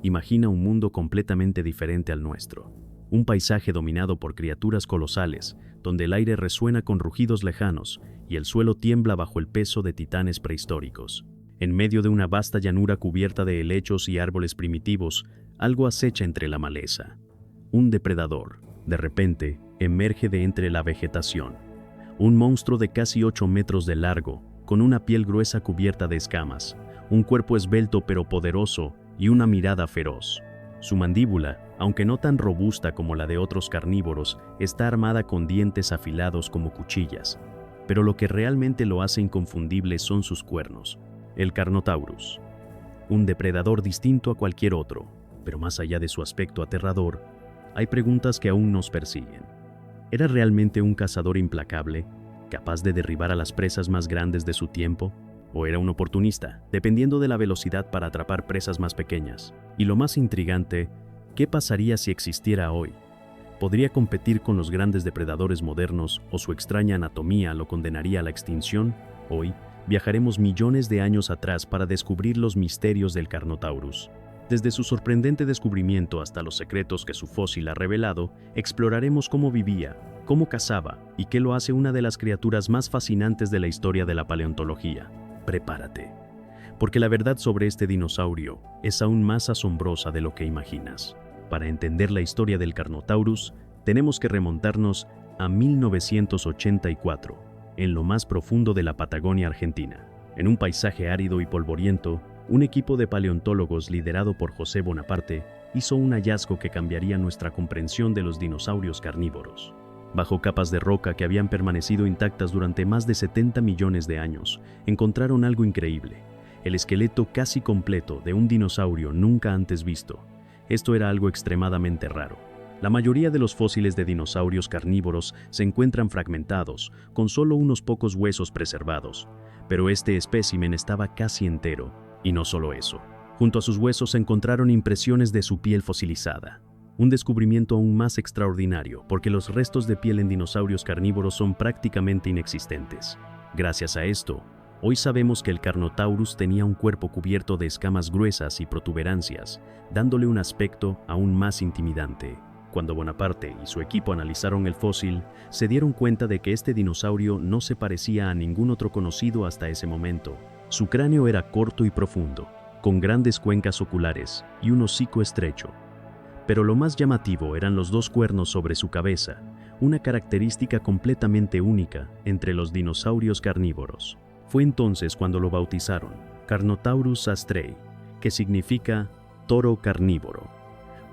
Imagina un mundo completamente diferente al nuestro. Un paisaje dominado por criaturas colosales, donde el aire resuena con rugidos lejanos y el suelo tiembla bajo el peso de titanes prehistóricos. En medio de una vasta llanura cubierta de helechos y árboles primitivos, algo acecha entre la maleza. Un depredador, de repente, emerge de entre la vegetación. Un monstruo de casi 8 metros de largo, con una piel gruesa cubierta de escamas, un cuerpo esbelto pero poderoso y una mirada feroz. Su mandíbula, aunque no tan robusta como la de otros carnívoros, está armada con dientes afilados como cuchillas. Pero lo que realmente lo hace inconfundible son sus cuernos. El Carnotaurus. Un depredador distinto a cualquier otro, pero más allá de su aspecto aterrador, hay preguntas que aún nos persiguen. ¿Era realmente un cazador implacable, capaz de derribar a las presas más grandes de su tiempo? ¿O era un oportunista, dependiendo de la velocidad para atrapar presas más pequeñas? Y lo más intrigante, ¿qué pasaría si existiera hoy? ¿Podría competir con los grandes depredadores modernos o su extraña anatomía lo condenaría a la extinción? Hoy, viajaremos millones de años atrás para descubrir los misterios del Carnotaurus. Desde su sorprendente descubrimiento hasta los secretos que su fósil ha revelado, exploraremos cómo vivía, cómo cazaba y qué lo hace una de las criaturas más fascinantes de la historia de la paleontología. Prepárate, porque la verdad sobre este dinosaurio es aún más asombrosa de lo que imaginas. Para entender la historia del Carnotaurus, tenemos que remontarnos a 1984, en lo más profundo de la Patagonia Argentina. En un paisaje árido y polvoriento, un equipo de paleontólogos liderado por José Bonaparte hizo un hallazgo que cambiaría nuestra comprensión de los dinosaurios carnívoros. Bajo capas de roca que habían permanecido intactas durante más de 70 millones de años, encontraron algo increíble: el esqueleto casi completo de un dinosaurio nunca antes visto. Esto era algo extremadamente raro. La mayoría de los fósiles de dinosaurios carnívoros se encuentran fragmentados, con solo unos pocos huesos preservados, pero este espécimen estaba casi entero. Y no solo eso. Junto a sus huesos se encontraron impresiones de su piel fosilizada. Un descubrimiento aún más extraordinario, porque los restos de piel en dinosaurios carnívoros son prácticamente inexistentes. Gracias a esto, hoy sabemos que el Carnotaurus tenía un cuerpo cubierto de escamas gruesas y protuberancias, dándole un aspecto aún más intimidante. Cuando Bonaparte y su equipo analizaron el fósil, se dieron cuenta de que este dinosaurio no se parecía a ningún otro conocido hasta ese momento. Su cráneo era corto y profundo, con grandes cuencas oculares y un hocico estrecho. Pero lo más llamativo eran los dos cuernos sobre su cabeza, una característica completamente única entre los dinosaurios carnívoros. Fue entonces cuando lo bautizaron Carnotaurus astrei, que significa toro carnívoro,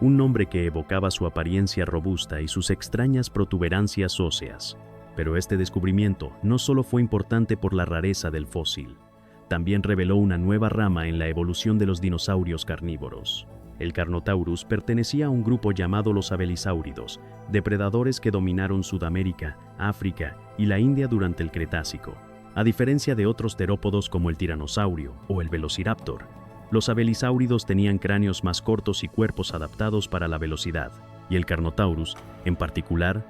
un nombre que evocaba su apariencia robusta y sus extrañas protuberancias óseas. Pero este descubrimiento no solo fue importante por la rareza del fósil, también reveló una nueva rama en la evolución de los dinosaurios carnívoros. El Carnotaurus pertenecía a un grupo llamado los abelisáuridos, depredadores que dominaron Sudamérica, África y la India durante el Cretácico. A diferencia de otros terópodos como el tiranosaurio o el velociraptor, los abelisáuridos tenían cráneos más cortos y cuerpos adaptados para la velocidad, y el Carnotaurus, en particular,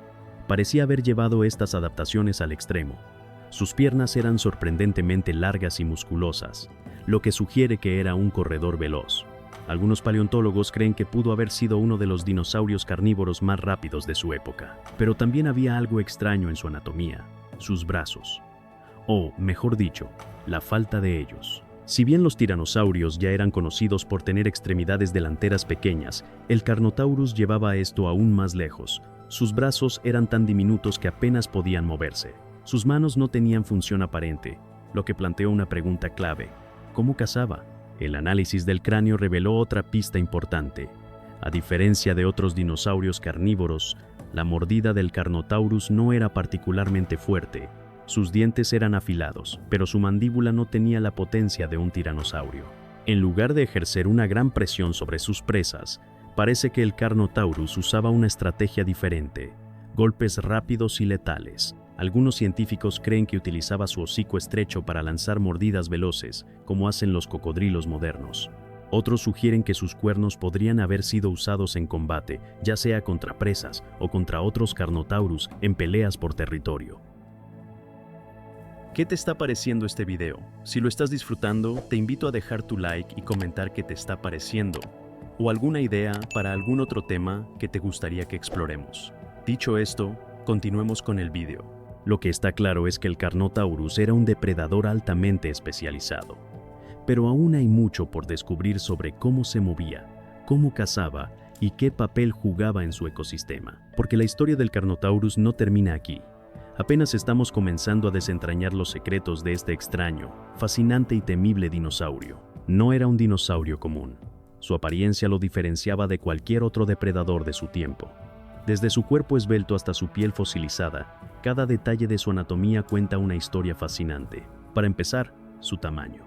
parecía haber llevado estas adaptaciones al extremo. Sus piernas eran sorprendentemente largas y musculosas, lo que sugiere que era un corredor veloz. Algunos paleontólogos creen que pudo haber sido uno de los dinosaurios carnívoros más rápidos de su época, pero también había algo extraño en su anatomía: sus brazos. O, mejor dicho, la falta de ellos. Si bien los tiranosaurios ya eran conocidos por tener extremidades delanteras pequeñas, el Carnotaurus llevaba esto aún más lejos. Sus brazos eran tan diminutos que apenas podían moverse. Sus manos no tenían función aparente, lo que planteó una pregunta clave: ¿cómo cazaba? El análisis del cráneo reveló otra pista importante. A diferencia de otros dinosaurios carnívoros, la mordida del Carnotaurus no era particularmente fuerte. Sus dientes eran afilados, pero su mandíbula no tenía la potencia de un tiranosaurio. En lugar de ejercer una gran presión sobre sus presas, parece que el Carnotaurus usaba una estrategia diferente: golpes rápidos y letales. Algunos científicos creen que utilizaba su hocico estrecho para lanzar mordidas veloces, como hacen los cocodrilos modernos. Otros sugieren que sus cuernos podrían haber sido usados en combate, ya sea contra presas o contra otros Carnotaurus en peleas por territorio. ¿Qué te está pareciendo este video? Si lo estás disfrutando, te invito a dejar tu like y comentar qué te está pareciendo. o alguna idea para algún otro tema que te gustaría que exploremos. Dicho esto, continuemos con el vídeo. Lo que está claro es que el Carnotaurus era un depredador altamente especializado. Pero aún hay mucho por descubrir sobre cómo se movía, cómo cazaba y qué papel jugaba en su ecosistema. Porque la historia del Carnotaurus no termina aquí. Apenas estamos comenzando a desentrañar los secretos de este extraño, fascinante y temible dinosaurio. No era un dinosaurio común. Su apariencia lo diferenciaba de cualquier otro depredador de su tiempo. Desde su cuerpo esbelto hasta su piel fosilizada, cada detalle de su anatomía cuenta una historia fascinante. Para empezar, su tamaño.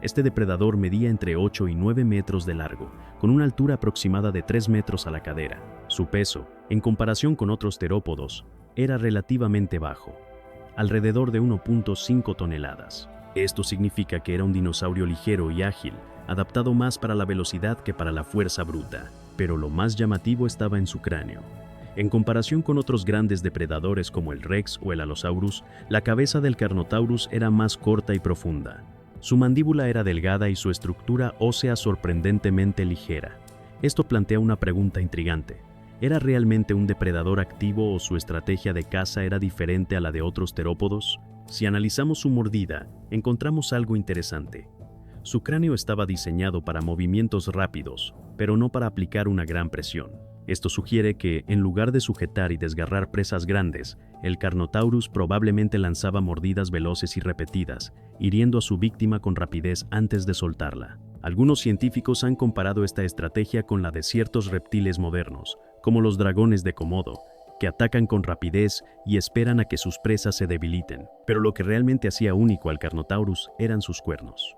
Este depredador medía entre 8 y 9 metros de largo, con una altura aproximada de 3 metros a la cadera. Su peso, en comparación con otros terópodos, era relativamente bajo, alrededor de 1.5 toneladas. Esto significa que era un dinosaurio ligero y ágil, adaptado más para la velocidad que para la fuerza bruta. Pero lo más llamativo estaba en su cráneo. En comparación con otros grandes depredadores como el Rex o el Allosaurus, la cabeza del Carnotaurus era más corta y profunda. Su mandíbula era delgada y su estructura ósea sorprendentemente ligera. Esto plantea una pregunta intrigante. ¿Era realmente un depredador activo o su estrategia de caza era diferente a la de otros terópodos? Si analizamos su mordida, encontramos algo interesante. Su cráneo estaba diseñado para movimientos rápidos, pero no para aplicar una gran presión. Esto sugiere que, en lugar de sujetar y desgarrar presas grandes, el Carnotaurus probablemente lanzaba mordidas veloces y repetidas, hiriendo a su víctima con rapidez antes de soltarla. Algunos científicos han comparado esta estrategia con la de ciertos reptiles modernos, como los dragones de Komodo, que atacan con rapidez y esperan a que sus presas se debiliten. Pero lo que realmente hacía único al Carnotaurus eran sus cuernos.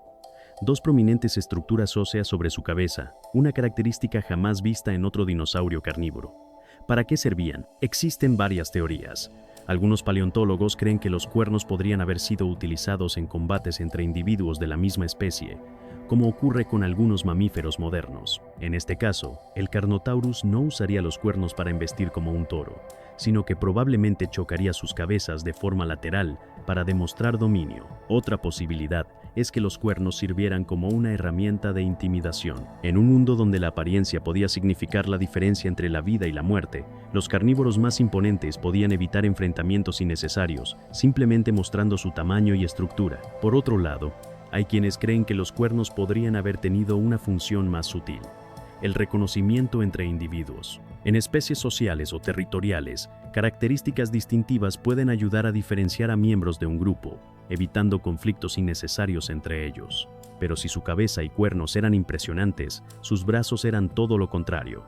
Dos prominentes estructuras óseas sobre su cabeza, una característica jamás vista en otro dinosaurio carnívoro. ¿Para qué servían? Existen varias teorías. Algunos paleontólogos creen que los cuernos podrían haber sido utilizados en combates entre individuos de la misma especie, como ocurre con algunos mamíferos modernos. En este caso, el Carnotaurus no usaría los cuernos para embestir como un toro, sino que probablemente chocaría sus cabezas de forma lateral para demostrar dominio. Otra posibilidad es que los cuernos sirvieran como una herramienta de intimidación. En un mundo donde la apariencia podía significar la diferencia entre la vida y la muerte, los carnívoros más imponentes podían evitar enfrentamientos innecesarios, simplemente mostrando su tamaño y estructura. Por otro lado, hay quienes creen que los cuernos podrían haber tenido una función más sutil: el reconocimiento entre individuos. En especies sociales o territoriales, características distintivas pueden ayudar a diferenciar a miembros de un grupo, evitando conflictos innecesarios entre ellos. Pero si su cabeza y cuernos eran impresionantes, sus brazos eran todo lo contrario.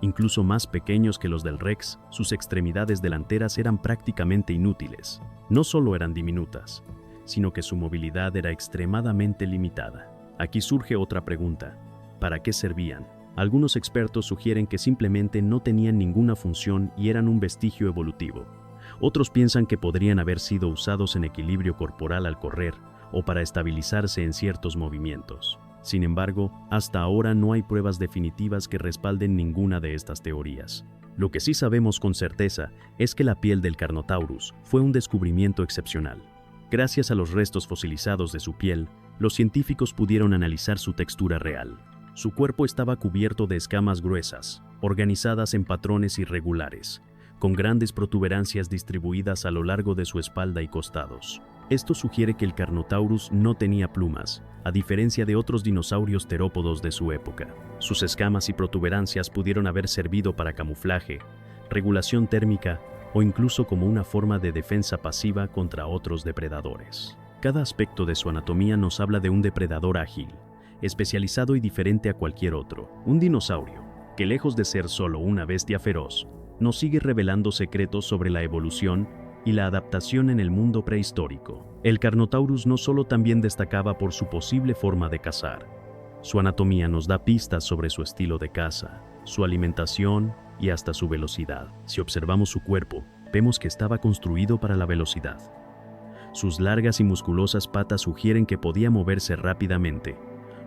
Incluso más pequeños que los del Rex, sus extremidades delanteras eran prácticamente inútiles. No solo eran diminutas, sino que su movilidad era extremadamente limitada. Aquí surge otra pregunta: ¿para qué servían? Algunos expertos sugieren que simplemente no tenían ninguna función y eran un vestigio evolutivo. Otros piensan que podrían haber sido usados en equilibrio corporal al correr o para estabilizarse en ciertos movimientos. Sin embargo, hasta ahora no hay pruebas definitivas que respalden ninguna de estas teorías. Lo que sí sabemos con certeza es que la piel del Carnotaurus fue un descubrimiento excepcional. Gracias a los restos fosilizados de su piel, los científicos pudieron analizar su textura real. Su cuerpo estaba cubierto de escamas gruesas, organizadas en patrones irregulares, con grandes protuberancias distribuidas a lo largo de su espalda y costados. Esto sugiere que el Carnotaurus no tenía plumas, a diferencia de otros dinosaurios terópodos de su época. Sus escamas y protuberancias pudieron haber servido para camuflaje, regulación térmica o incluso como una forma de defensa pasiva contra otros depredadores. Cada aspecto de su anatomía nos habla de un depredador ágil, especializado y diferente a cualquier otro. Un dinosaurio que, lejos de ser solo una bestia feroz, nos sigue revelando secretos sobre la evolución y la adaptación en el mundo prehistórico. El Carnotaurus no solo también destacaba por su posible forma de cazar. Su anatomía nos da pistas sobre su estilo de caza, su alimentación y hasta su velocidad. Si observamos su cuerpo, vemos que estaba construido para la velocidad. Sus largas y musculosas patas sugieren que podía moverse rápidamente,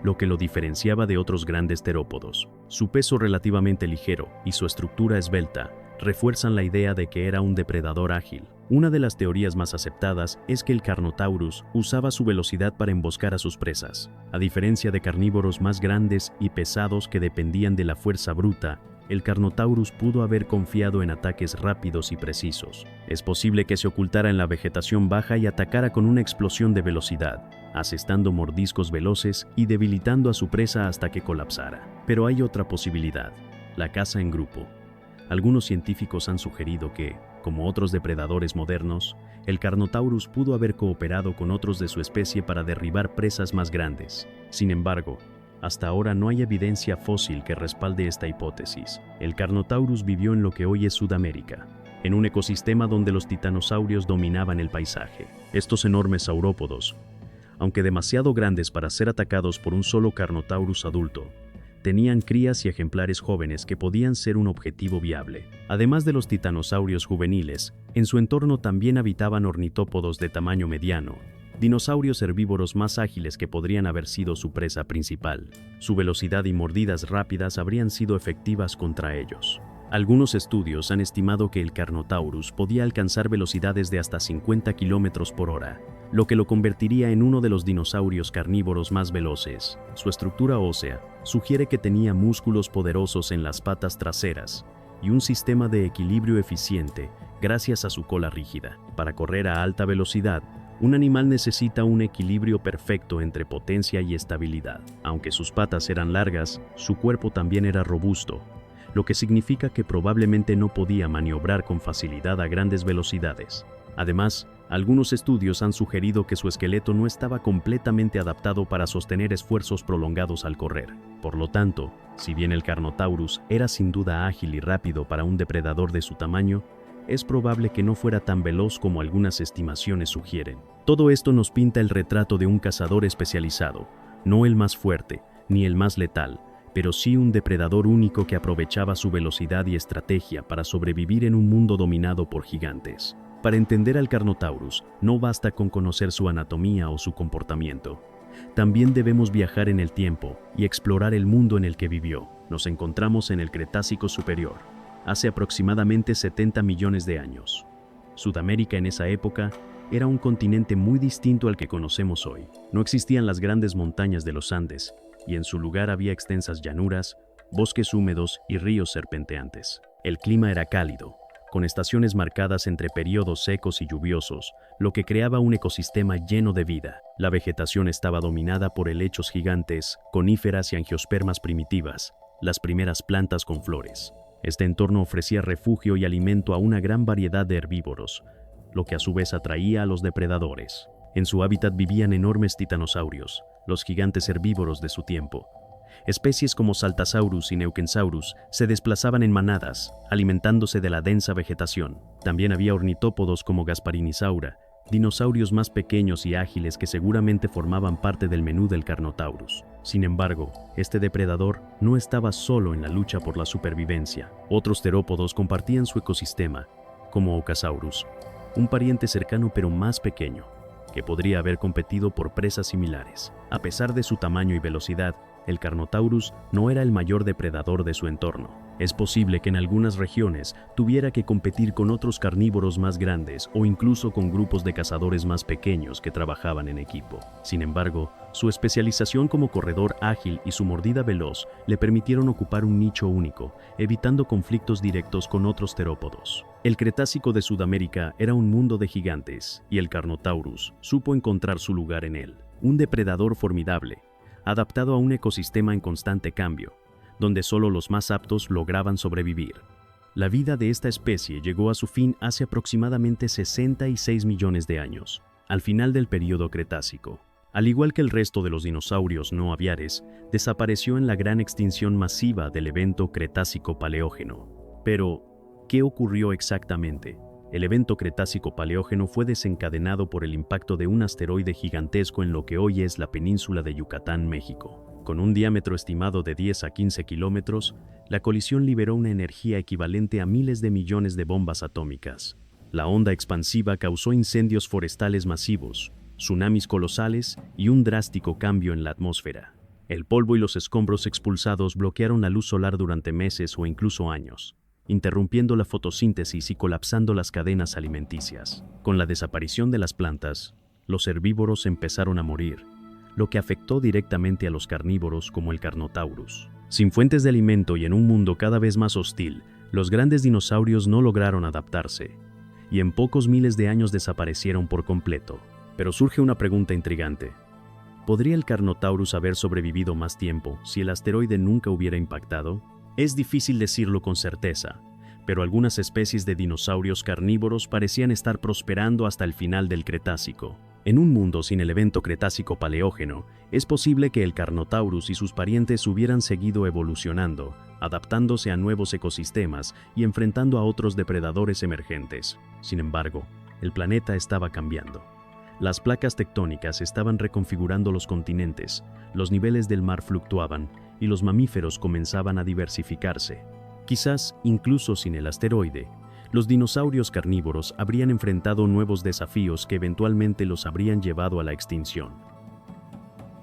lo que lo diferenciaba de otros grandes terópodos. Su peso relativamente ligero y su estructura esbelta refuerzan la idea de que era un depredador ágil. Una de las teorías más aceptadas es que el Carnotaurus usaba su velocidad para emboscar a sus presas. A diferencia de carnívoros más grandes y pesados que dependían de la fuerza bruta, el Carnotaurus pudo haber confiado en ataques rápidos y precisos. Es posible que se ocultara en la vegetación baja y atacara con una explosión de velocidad, asestando mordiscos veloces y debilitando a su presa hasta que colapsara. Pero hay otra posibilidad: la caza en grupo. Algunos científicos han sugerido que, como otros depredadores modernos, el Carnotaurus pudo haber cooperado con otros de su especie para derribar presas más grandes. Sin embargo, hasta ahora no hay evidencia fósil que respalde esta hipótesis. El Carnotaurus vivió en lo que hoy es Sudamérica, en un ecosistema donde los titanosaurios dominaban el paisaje. Estos enormes saurópodos, aunque demasiado grandes para ser atacados por un solo Carnotaurus adulto, tenían crías y ejemplares jóvenes que podían ser un objetivo viable. Además de los titanosaurios juveniles, en su entorno también habitaban ornitópodos de tamaño mediano, dinosaurios herbívoros más ágiles que podrían haber sido su presa principal. Su velocidad y mordidas rápidas habrían sido efectivas contra ellos. Algunos estudios han estimado que el Carnotaurus podía alcanzar velocidades de hasta 50 km por hora, lo que lo convertiría en uno de los dinosaurios carnívoros más veloces. Su estructura ósea sugiere que tenía músculos poderosos en las patas traseras y un sistema de equilibrio eficiente gracias a su cola rígida. Para correr a alta velocidad, un animal necesita un equilibrio perfecto entre potencia y estabilidad. Aunque sus patas eran largas, su cuerpo también era robusto, lo que significa que probablemente no podía maniobrar con facilidad a grandes velocidades. Además, algunos estudios han sugerido que su esqueleto no estaba completamente adaptado para sostener esfuerzos prolongados al correr. Por lo tanto, si bien el Carnotaurus era sin duda ágil y rápido para un depredador de su tamaño, es probable que no fuera tan veloz como algunas estimaciones sugieren. Todo esto nos pinta el retrato de un cazador especializado, no el más fuerte, ni el más letal, pero sí un depredador único que aprovechaba su velocidad y estrategia para sobrevivir en un mundo dominado por gigantes. Para entender al Carnotaurus, no basta con conocer su anatomía o su comportamiento. También debemos viajar en el tiempo y explorar el mundo en el que vivió. Nos encontramos en el Cretácico Superior, hace aproximadamente 70 millones de años. Sudamérica en esa época era un continente muy distinto al que conocemos hoy. No existían las grandes montañas de los Andes, y en su lugar había extensas llanuras, bosques húmedos y ríos serpenteantes. El clima era cálido, con estaciones marcadas entre periodos secos y lluviosos, lo que creaba un ecosistema lleno de vida. La vegetación estaba dominada por helechos gigantes, coníferas y angiospermas primitivas, las primeras plantas con flores. Este entorno ofrecía refugio y alimento a una gran variedad de herbívoros, lo que a su vez atraía a los depredadores. En su hábitat vivían enormes titanosaurios, los gigantes herbívoros de su tiempo. Especies como Saltasaurus y Neuquensaurus se desplazaban en manadas, alimentándose de la densa vegetación. También había ornitópodos como Gasparinisaura, dinosaurios más pequeños y ágiles que seguramente formaban parte del menú del Carnotaurus. Sin embargo, este depredador no estaba solo en la lucha por la supervivencia. Otros terópodos compartían su ecosistema, como Ocasaurus, un pariente cercano pero más pequeño, que podría haber competido por presas similares. A pesar de su tamaño y velocidad, el Carnotaurus no era el mayor depredador de su entorno. Es posible que en algunas regiones tuviera que competir con otros carnívoros más grandes o incluso con grupos de cazadores más pequeños que trabajaban en equipo. Sin embargo, su especialización como corredor ágil y su mordida veloz le permitieron ocupar un nicho único, evitando conflictos directos con otros terópodos. El Cretácico de Sudamérica era un mundo de gigantes, y el Carnotaurus supo encontrar su lugar en él. Un depredador formidable, adaptado a un ecosistema en constante cambio, donde solo los más aptos lograban sobrevivir. La vida de esta especie llegó a su fin hace aproximadamente 66 millones de años, al final del período Cretácico. Al igual que el resto de los dinosaurios no aviares, desapareció en la gran extinción masiva del evento Cretácico-Paleógeno. Pero, ¿qué ocurrió exactamente? El evento Cretácico-Paleógeno fue desencadenado por el impacto de un asteroide gigantesco en lo que hoy es la península de Yucatán, México. Con un diámetro estimado de 10 a 15 kilómetros, la colisión liberó una energía equivalente a miles de millones de bombas atómicas. La onda expansiva causó incendios forestales masivos, tsunamis colosales y un drástico cambio en la atmósfera. El polvo y los escombros expulsados bloquearon la luz solar durante meses o incluso años. interrumpiendo la fotosíntesis y colapsando las cadenas alimenticias. Con la desaparición de las plantas, los herbívoros empezaron a morir, lo que afectó directamente a los carnívoros como el Carnotaurus. Sin fuentes de alimento y en un mundo cada vez más hostil, los grandes dinosaurios no lograron adaptarse, y en pocos miles de años desaparecieron por completo. Pero surge una pregunta intrigante. ¿Podría el Carnotaurus haber sobrevivido más tiempo si el asteroide nunca hubiera impactado? Es difícil decirlo con certeza, pero algunas especies de dinosaurios carnívoros parecían estar prosperando hasta el final del Cretácico. En un mundo sin el evento Cretácico-Paleógeno, es posible que el Carnotaurus y sus parientes hubieran seguido evolucionando, adaptándose a nuevos ecosistemas y enfrentando a otros depredadores emergentes. Sin embargo, el planeta estaba cambiando. Las placas tectónicas estaban reconfigurando los continentes, los niveles del mar fluctuaban y los mamíferos comenzaban a diversificarse. Quizás, incluso sin el asteroide, los dinosaurios carnívoros habrían enfrentado nuevos desafíos que eventualmente los habrían llevado a la extinción.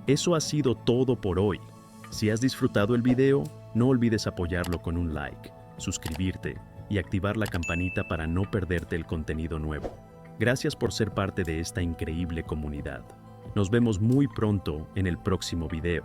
Eso ha sido todo por hoy. Si has disfrutado el video, no olvides apoyarlo con un like, suscribirte y activar la campanita para no perderte el contenido nuevo. Gracias por ser parte de esta increíble comunidad. Nos vemos muy pronto en el próximo video.